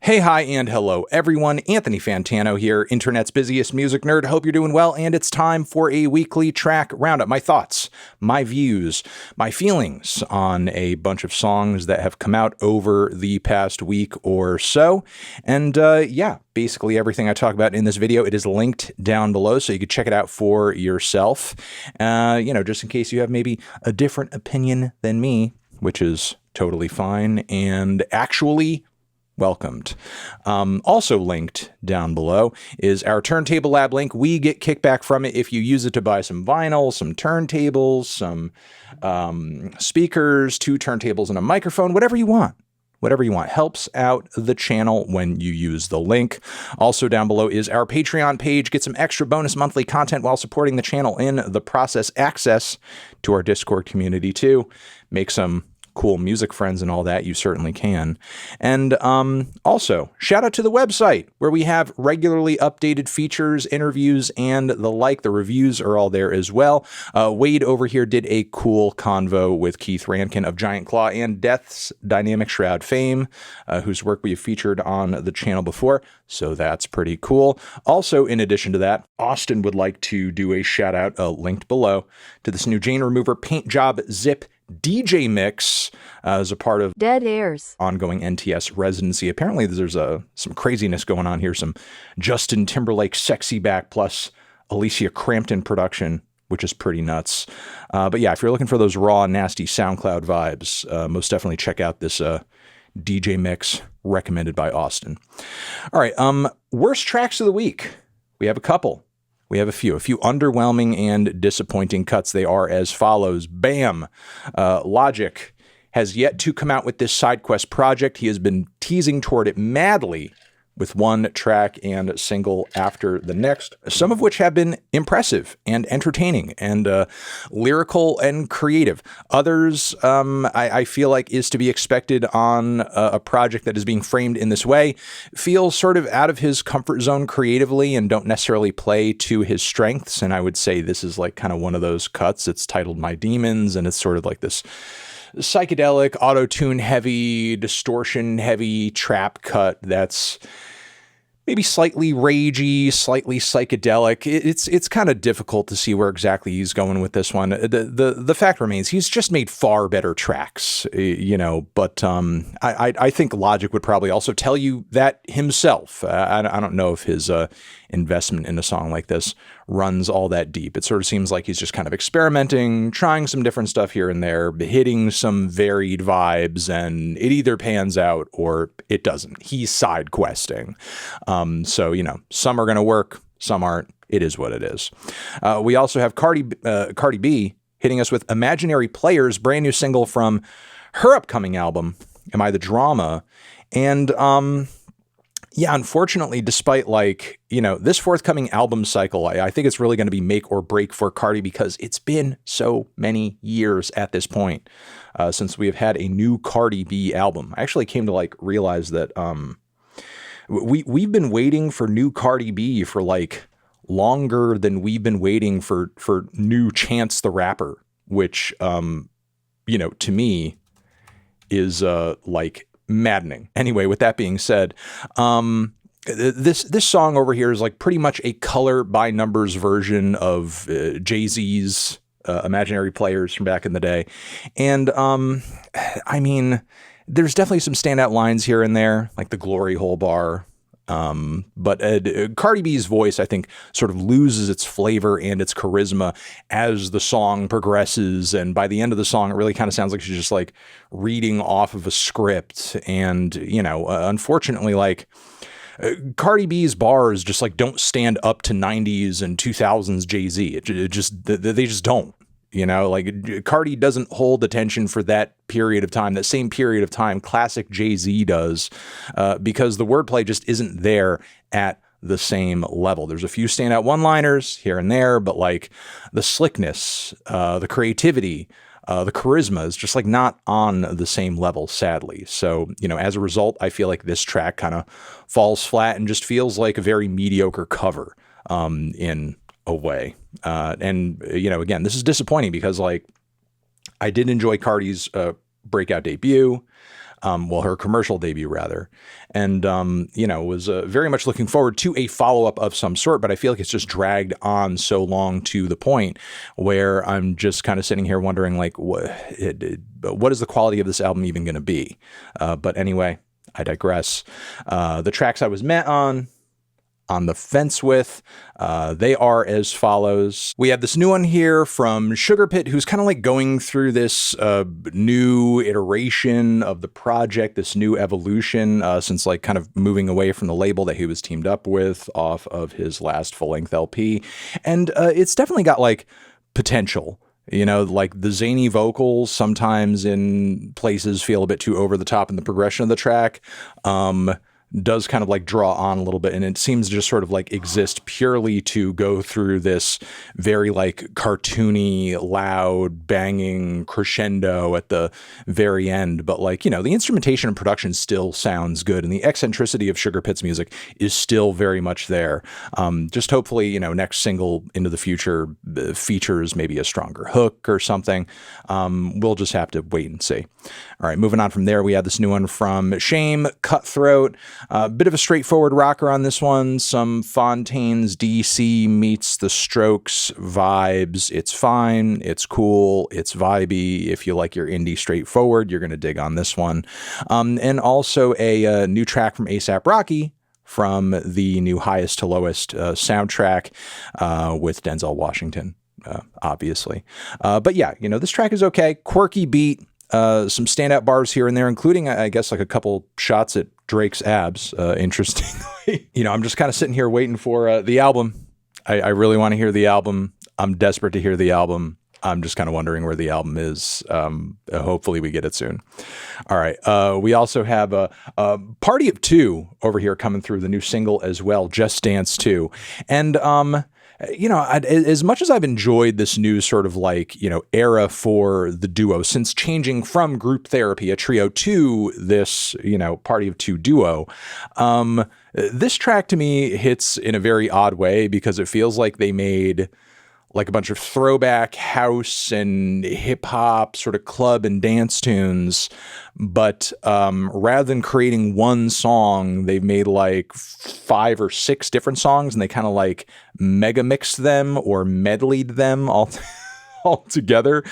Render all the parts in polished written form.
Hey, hi, and hello, everyone. Anthony Fantano here, internet's busiest music nerd. Hope you're doing well, and it's time for a weekly track roundup. My thoughts, my views, my feelings on a bunch of songs that have come out over the past week or so. And basically everything I talk about in this video, it is linked down below, so you can check it out for yourself. Just in case you have maybe a different opinion than me, which is totally fine and actually welcomed. Also linked down below is our Turntable Lab link. We get kickback from it if you use it to buy some vinyl, some turntables, some speakers, 2 turntables and a microphone, whatever you want. Whatever you want helps out the channel when you use the link. Also down below is our Patreon page. Get some extra bonus monthly content while supporting the channel in the process. Access to our Discord community too. Make some cool music friends and all that, you certainly can. And also, shout out to the website where we have regularly updated features, interviews, and the like. The reviews are all there as well. Wade over here did a cool convo with Keith Rankin of Giant Claw and Death's Dynamic Shroud fame, whose work we have featured on the channel before. So that's pretty cool. Also, in addition to that, Austin would like to do a shout out, linked below, to this new Jane Remover Paint Job Zip DJ mix as a part of Dead Air's ongoing NTS residency. Apparently there's some craziness going on here, some Justin Timberlake sexy back plus Alicia Crampton production, which is pretty nuts. But yeah, if you're looking for those raw, nasty SoundCloud vibes, most definitely check out this DJ mix recommended by Austin. All right, worst tracks of the week. We have a couple. We have a few underwhelming and disappointing cuts. They are as follows. Bam! Logic has yet to come out with this side quest project. He has been teasing toward it madly with one track and single after the next, some of which have been impressive and entertaining and lyrical and creative. Others, I feel like, is to be expected on a project that is being framed in this way, feel sort of out of his comfort zone creatively and don't necessarily play to his strengths. And I would say this is like kind of one of those cuts. It's titled My Demons, and it's sort of like this psychedelic, auto-tune heavy, distortion heavy trap cut that's maybe slightly ragey, slightly psychedelic. It's kind of difficult to see where exactly he's going with this one. The fact remains, he's just made far better tracks, but I think Logic would probably also tell you that himself. I don't know if his investment in a song like this runs all that deep. It sort of seems like he's just kind of experimenting, trying some different stuff here and there, hitting some varied vibes, and it either pans out or it doesn't. He's side questing. So, some are going to work, some aren't. It is what it is. We also have Cardi B hitting us with Imaginary Players, brand new single from her upcoming album, Am I the Drama? And, unfortunately, despite this forthcoming album cycle, I think it's really going to be make or break for Cardi because it's been so many years at this point since we have had a new Cardi B album. I actually came to realize that we've been waiting for new Cardi B for longer than we've been waiting for new Chance the Rapper, which to me is maddening. Anyway, with that being said, this song over here is pretty much a color by numbers version of Jay-Z's Imaginary Players from back in the day. And there's definitely some standout lines here and there, like the glory hole bar. But Cardi B's voice, I think, sort of loses its flavor and its charisma as the song progresses. And by the end of the song, it really kind of sounds like she's just reading off of a script. And, unfortunately, Cardi B's bars just don't stand up to 90s and 2000s Jay-Z. They just don't. Cardi doesn't hold attention for that period of time, that same period of time classic Jay-Z does, because the wordplay just isn't there at the same level. There's a few standout one-liners here and there, but the slickness, the creativity, the charisma is just not on the same level, sadly. So, as a result, I feel like this track kind of falls flat and just feels like a very mediocre cover in a way. Again, this is disappointing because I did enjoy Cardi's breakout debut. well, her commercial debut rather. And, was very much looking forward to a follow-up of some sort, but I feel like it's just dragged on so long to the point where I'm just kind of sitting here wondering, like, what is the quality of this album even going to be? But anyway, I digress. The tracks I was met on the fence with, they are as follows. We have this new one here from Sugar Pit, who's kind of like going through this new iteration of the project, this new evolution, since like kind of moving away from the label that he was teamed up with off of his last full-length LP. And it's definitely got like potential. Like the zany vocals sometimes in places feel a bit too over the top in the progression of the track. Does kind of like draw on a little bit, and it seems to just sort of like exist purely to go through this very like cartoony, loud, banging crescendo at the very end. But like, the instrumentation and production still sounds good, and the eccentricity of Sugar Pit's music is still very much there. Just hopefully, next single Into the Future features maybe a stronger hook or something. We'll just have to wait and see. All right, moving on from there, we have this new one from Shame, Cutthroat. Bit of a straightforward rocker on this one. Some Fontaine's DC meets the Strokes vibes. It's fine. It's cool. It's vibey. If you like your indie straightforward, you're going to dig on this one. And also a new track from A$AP Rocky from the new Highest to Lowest soundtrack with Denzel Washington, obviously. But yeah, this track is okay. Quirky beat. Some standout bars here and there, including, I guess, like a couple shots at Drake's abs, interestingly. I'm just kind of sitting here waiting for the album. I really want to hear the album. I'm desperate to hear the album. I'm just kind of wondering where the album is. Hopefully we get it soon. All right. We also have a PARTYOF2 over here coming through, the new single as well, Just Dance 2. And as much as I've enjoyed this new sort of like, era for the duo, since changing from Group Therapy, a trio, to this, PARTYOF2 duo, this track to me hits in a very odd way because it feels like they made like a bunch of throwback house and hip hop sort of club and dance tunes. But rather than creating one song, they've made like 5 or 6 different songs, and they kind of like mega mixed them or medleyed them all together.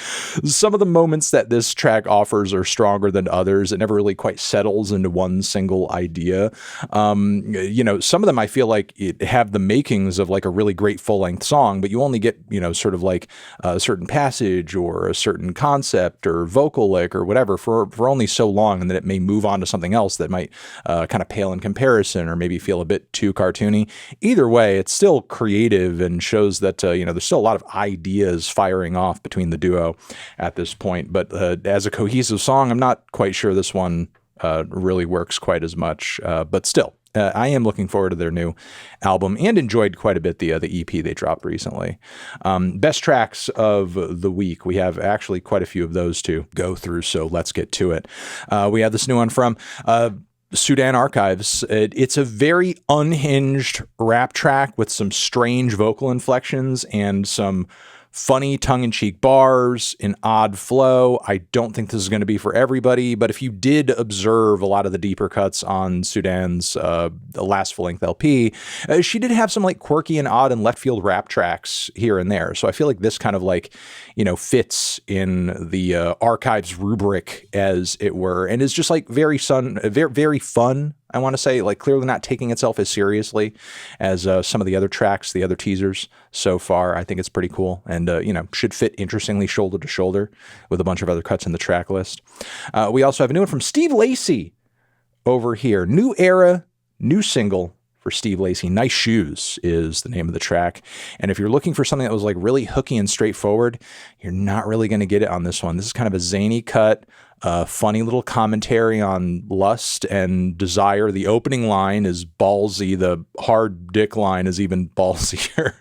Some of the moments that this track offers are stronger than others. It never really quite settles into one single idea. Some of them I feel like it have the makings of like a really great full-length song, but you only get, sort of like a certain passage or a certain concept or vocal lick or whatever for only so long, and then it may move on to something else that might kind of pale in comparison or maybe feel a bit too cartoony. Either way, it's still creative and shows that, there's still a lot of ideas firing off between the duo at this point. But as a cohesive song, I'm not quite sure this one really works quite as much. But still, I am looking forward to their new album and enjoyed quite a bit the EP they dropped recently. Best tracks of the week. We have actually quite a few of those to go through, so let's get to it. We have this new one from Sudan Archives. It's a very unhinged rap track with some strange vocal inflections and some funny tongue-in-cheek bars, an odd flow. I don't think this is going to be for everybody, but if you did observe a lot of the deeper cuts on Sudan's last full-length LP, she did have some like quirky and odd and left-field rap tracks here and there. So I feel like this kind of like, fits in the Archives rubric, as it were, and is just like very fun. I want to say, like, clearly not taking itself as seriously as some of the other tracks, the other teasers so far. I think it's pretty cool and, should fit interestingly shoulder to shoulder with a bunch of other cuts in the track list. We also have a new one from Steve Lacy over here. New era, new single for Steve Lacy. Nice Shoes is the name of the track. And if you're looking for something that was like really hooky and straightforward, you're not really going to get it on this one. This is kind of a zany cut, funny little commentary on lust and desire. The opening line is ballsy. The hard dick line is even ballsier.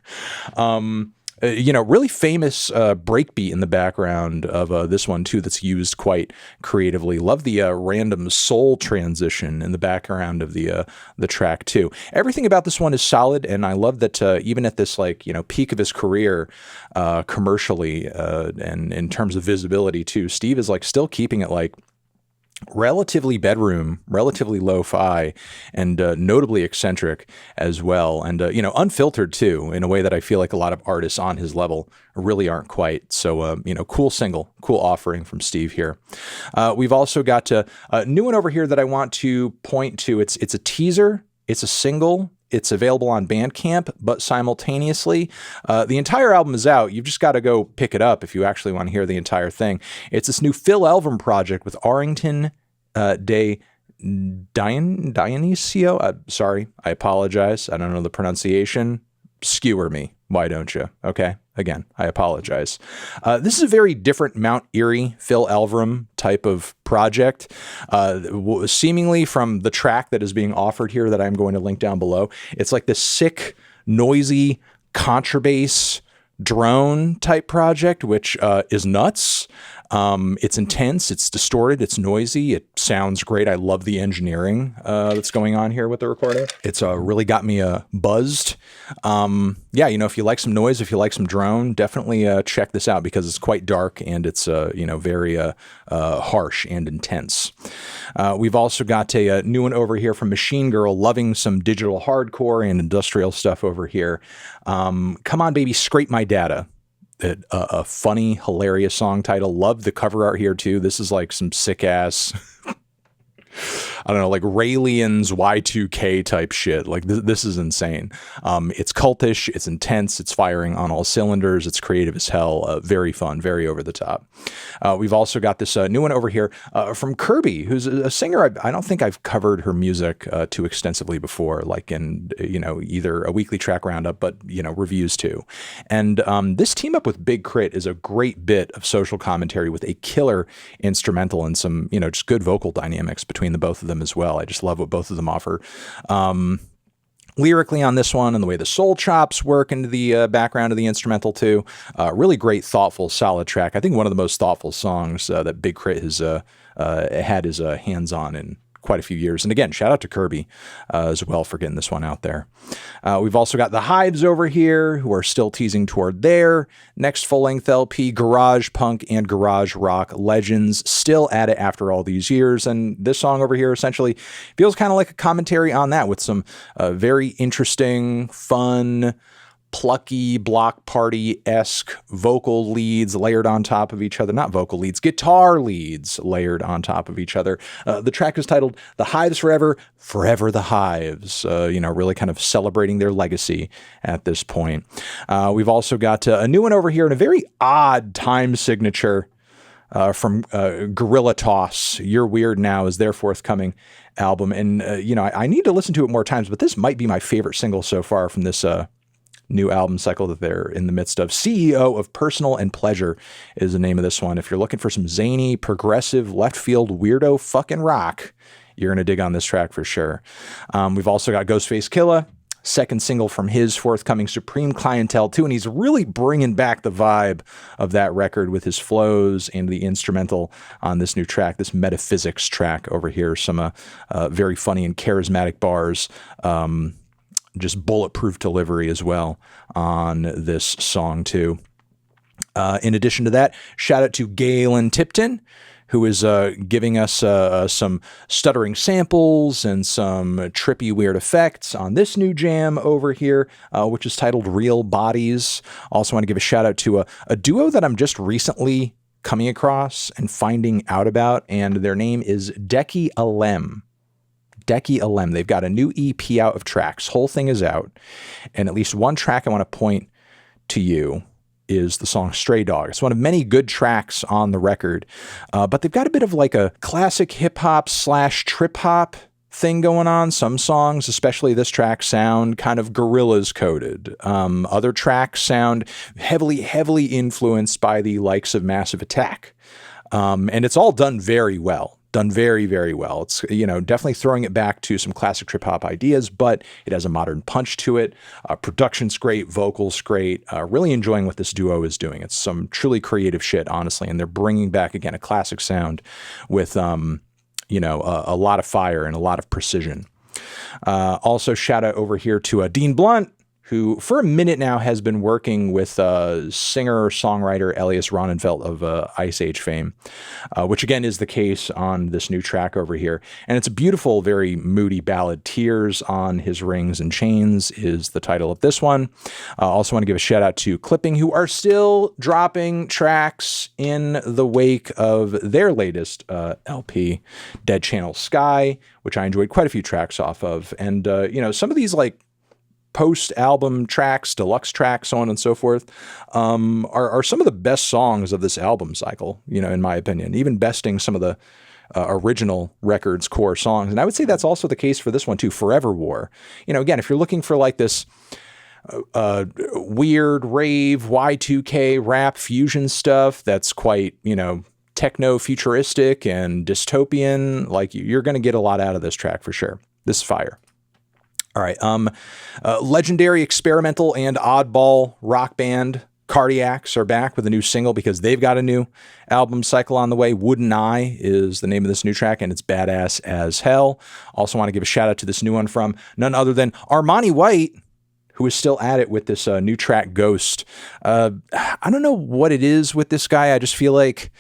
Really famous breakbeat in the background of this one too that's used quite creatively. Love the random soul transition in the background of the track too. Everything about this one is solid, and I love that even at this peak of his career commercially and in terms of visibility too, Steve is like still keeping it like relatively bedroom, relatively lo-fi, and notably eccentric as well. And, unfiltered too, in a way that I feel like a lot of artists on his level really aren't quite. So, cool single, cool offering from Steve here. We've also got a new one over here that I want to point to. It's a teaser. It's a single. It's available on Bandcamp, but simultaneously, the entire album is out. You've just got to go pick it up if you actually want to hear the entire thing. It's this new Elverum project with Arrington Dionyso. Sorry, I apologize. I don't know the pronunciation. Skewer me. Why don't you? Okay. Again, I apologize. This is a very different Mount Erie, Elverum type of project, seemingly from the track that is being offered here that I'm going to link down below. It's like this sick, noisy contrabass drone type project, which is nuts. It's intense, it's distorted, it's noisy, it sounds great. I love the engineering that's going on here with the recording. It's really got me buzzed. If you like some noise, if you like some drone, definitely check this out because it's quite dark and it's very harsh and intense. We've also got a new one over here from Machine Girl, loving some digital hardcore and industrial stuff over here. Come On Baby, Scrape My Data. A funny, hilarious song title. Love the cover art here too. This is like some sick ass, I don't know, like Raelian's Y2K type shit. Like this is insane. It's cultish, it's intense, it's firing on all cylinders, it's creative as hell, very fun, very over the top. We've also got this new one over here from KIRBY, who's a singer. I don't think I've covered her music too extensively before, like in, either a weekly track roundup, but, reviews too. And this team up with Big K.R.I.T is a great bit of social commentary with a killer instrumental and some, just good vocal dynamics between the both of them as well. I just love what both of them offer. Lyrically on this one and the way the soul chops work into the background of the instrumental too. Really great, thoughtful, solid track. I think one of the most thoughtful songs that Big K.R.I.T has had his hands on in quite a few years. And again, shout out to KIRBY as well for getting this one out there. We've also got the Hives over here who are still teasing toward their next full-length LP, garage punk and garage rock legends, still at it after all these years. And this song over here essentially feels kind of like a commentary on that with some very interesting, fun, plucky, block party-esque vocal leads layered on top of each other. Not vocal leads, guitar leads layered on top of each other. The track is titled The Hives Forever, Forever the Hives, really kind of celebrating their legacy at this point. We've also got a new one over here in a very odd time signature from Guerilla Toss. You're Weird Now is their forthcoming album. And, I need to listen to it more times, but this might be my favorite single so far from this new album cycle that they're in the midst of. CEO of Personal and Pleasure is the name of this one. If you're looking for some zany, progressive, left field, weirdo fucking rock, you're going to dig on this track for sure. We've also got Ghostface Killah, second single from his forthcoming Supreme Clientele 2, and he's really bringing back the vibe of that record with his flows and the instrumental on this new track, this Metaphysics track over here. Some very funny and charismatic bars, just bulletproof delivery as well on this song too. In addition to that, shout out to Galen Tipton, who is giving us some stuttering samples and some trippy weird effects on this new jam over here, which is titled Real Bodies. Also want to give a shout out to a duo that I'm just recently coming across and finding out about, and their name is Deki Alem. Alem. They've got a new EP out of tracks. Whole thing is out. And at least one track I want to point to you is the song Stray Dog. It's one of many good tracks on the record. But they've got a bit of like a classic hip hop / trip hop thing going on. Some songs, especially this track, sound kind of Gorillaz coded. Other tracks sound heavily influenced by the likes of Massive Attack. And it's all done very well. Done very, very well. It's, definitely throwing it back to some classic trip hop ideas, but it has a modern punch to it. Production's great, vocals great. Really enjoying what this duo is doing. It's some truly creative shit, honestly, and they're bringing back, again, a classic sound with, a lot of fire and a lot of precision. Also, shout out over here to Dean Blunt, who for a minute now has been working with singer-songwriter Elias Rønnenfelt of Ice Age fame, which again is the case on this new track over here. And it's a beautiful, very moody ballad. Tears on His Rings and Chains is the title of this one. Also want to give a shout out to Clipping, who are still dropping tracks in the wake of their latest LP, Dead Channel Sky, which I enjoyed quite a few tracks off of. And, you know, some of these like post-album tracks, deluxe tracks, so on and so forth, are some of the best songs of this album cycle, you know, in my opinion, even besting some of the original record's core songs. And I would say that's also the case for this one too, Forever War. You know, again, if you're looking for like this weird rave Y2K rap fusion stuff that's quite, you know, techno futuristic and dystopian, like you're going to get a lot out of this track for sure. This is fire. All right. Legendary experimental and oddball rock band Cardiacs are back with a new single because they've got a new album cycle on the way. WOODENEYE is the name of this new track, and it's badass as hell. Also want to give a shout out to this new one from none other than Armani White, who is still at it with this new track, Ghost. I don't know what it is with this guy. I just feel like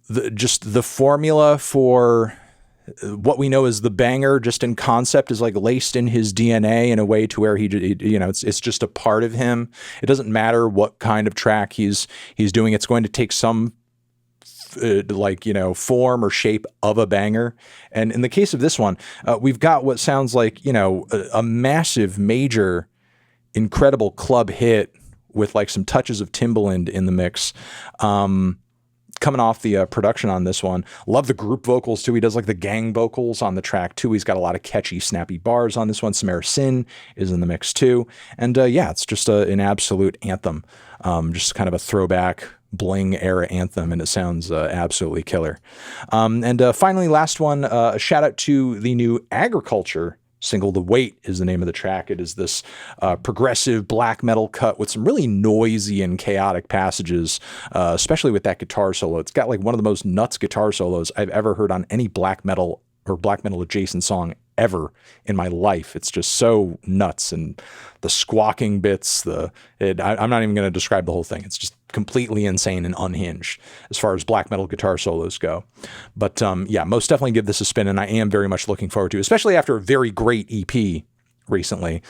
the formula for what we know as the banger just in concept is like laced in his DNA in a way to where he you know, it's just a part of him. It doesn't matter what kind of track he's doing. It's going to take some like, you know, form or shape of a banger. And in the case of this one, we've got what sounds like, you know, a massive, major, incredible club hit with like some touches of Timbaland in the mix. Coming off the production on this one. Love the group vocals too. He does like the gang vocals on the track too. He's got a lot of catchy, snappy bars on this one. Samara is in the mix too. And yeah, it's just an absolute anthem. Just kind of a throwback bling era anthem, and it sounds absolutely killer. And finally, last one, a shout out to the new Agriculture single. The Weight is the name of the track. It is this progressive black metal cut with some really noisy and chaotic passages, especially with that guitar solo. It's got like one of the most nuts guitar solos I've ever heard on any black metal or black metal adjacent song ever in my life. It's just so nuts, and the squawking bits, I'm not even going to describe the whole thing. It's just completely insane and unhinged as far as black metal guitar solos go. But yeah, most definitely give this a spin, and I am very much looking forward to, especially after a very great EP recently,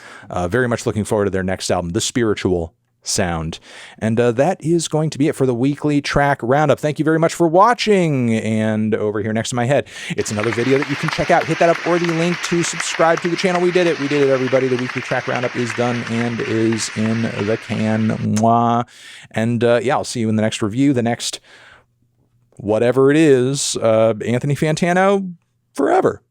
very much looking forward to their next album, The Spiritual Sound. And that is going to be it for the weekly track roundup. Thank you very much for watching. And over here next to my head, it's another video that you can check out. Hit that up or the link to subscribe to the channel. We did it, everybody. The weekly track roundup is done and is in the can. Mwah. And yeah, I'll see you in the next review, the next whatever it is. Anthony Fantano forever.